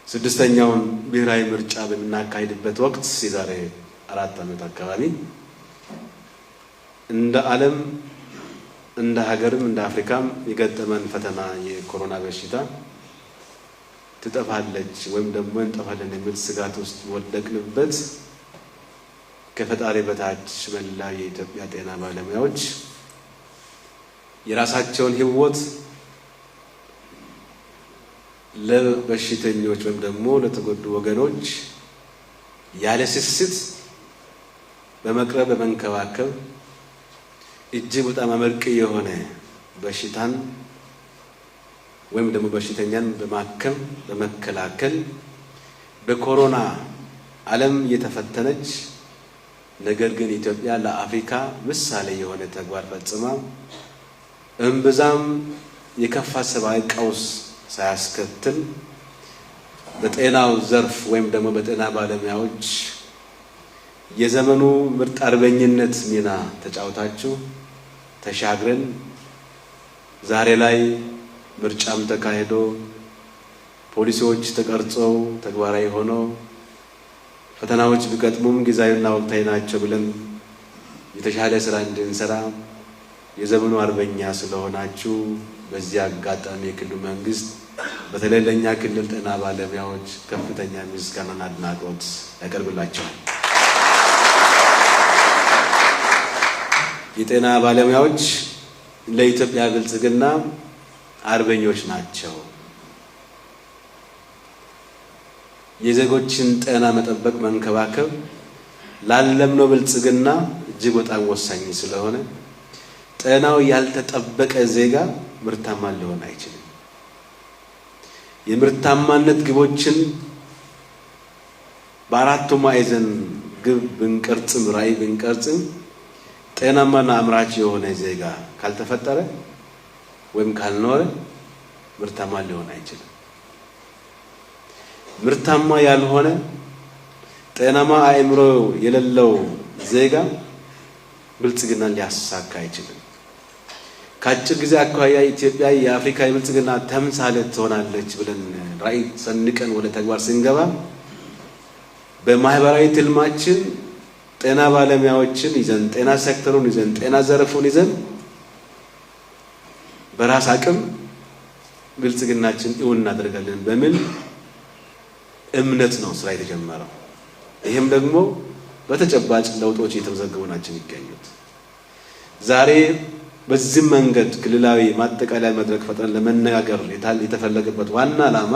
ስድስተኛውን ብሔራዊ ምርጫ በምናካሂድበት ወቅት የዛሬ 4 ዓመት አካባቢ እንደ ዓለም እንደ ሀገርም እንደ አፍሪካም የገጠመን ፈተና የኮሮና በሽታ ትጠፋለች ወይም ደግሞ እንጠፋለን የሚል ስጋት ውስጥ ወደቅንበት ከፈጣሪ በታች መላው የኢትዮጵያ ጤና ባለሙያዎች የራሳቸውን ሕይወት ለበሽተኞች ወይም ደግሞ ለተጎዱ ወገኖች ያለ ስስት በመቅረብ በመንከባከብ እጅግ በጣም አመርቂ የሆነ በሽታን ወይም ደግሞ በሽተኛን በማከም በመከላከል በኮሮና ዓለም የተፈተነች ነገር ግን ኢትዮጵያ ለአፍሪካ ምሳሌ የሆነ ተግባር ፈጽማ እምብዛም የከፋ ሰብአዊ ቀውስ ሳያስከትል በጤናው ዘርፍ ወይም ደግሞ በጤና ባለሙያዎች የዘመኑ ምርጥ አርበኝነት ሚና ተጫውታችሁ ተሻግረን ዛሬ ላይ ምርጫም ተካሂዶ ፖሊሲዎች ተቀርጸው ተግባራዊ ሆነው ፈተናዎች ቢገጥሙም ጊዜያዊና ወቅታዊ ናቸው ብለን የተሻለ ስራ እንድንሰራ የዘመኑ አርበኛ ስለሆናችሁ በዚህ አጋጣሚ የክልሉ መንግስት በተለይ ለኛ ክልል ጤና ባለሙያዎች ከፍተኛ ምስጋናና አድናቆት ያቀርብላቸዋል። የጤና ባለሙያዎች ለኢትዮጵያ ብልጽግና አርበኞች ናቸው። የዜጎችን ጤና መጠበቅ መንከባከብ ላለምነው ብልጽግና እጅግ በጣም ወሳኝ ስለሆነ ጤናው ያልተጠበቀ ዜጋ ምርታማ ሊሆን አይችልም። የምርታማነት ግቦችን በአራቱ ማዕዘን ግብ ብንቀርጽም ራዕይ ብንቀርጽም ጤናማና አምራች የሆነ ዜጋ ካልተፈጠረ ወይም ካልኖረ ምርታማ ሊሆን አይችልም። ምርታማ ያልሆነ ጤናማ አእምሮ የሌለው ዜጋ ብልጽግናን ሊያሳካ አይችልም። ከአጭር ጊዜ አኳያ ኢትዮጵያ የአፍሪካ የብልጽግና ተምሳሌት ትሆናለች ብለን ራዕይ ሰንቀን ወደ ተግባር ስንገባ በማህበራዊ ትልማችን ጤና ባለሙያዎችን ይዘን ጤና ሴክተሩን ይዘን ጤና ዘርፉን ይዘን በራስ አቅም ብልጽግናችን እውን እናደርጋለን በሚል እምነት ነው ስራ የተጀመረው። ይሄም ደግሞ በተጨባጭ ለውጦች እየተመዘገቡ ናቸው የሚገኙት። ዛሬ በዚህ መንገድ ክልላዊ ማጠቃለያ መድረክ ፈጥረን ለመነጋገር የተፈለገበት ዋና ዓላማ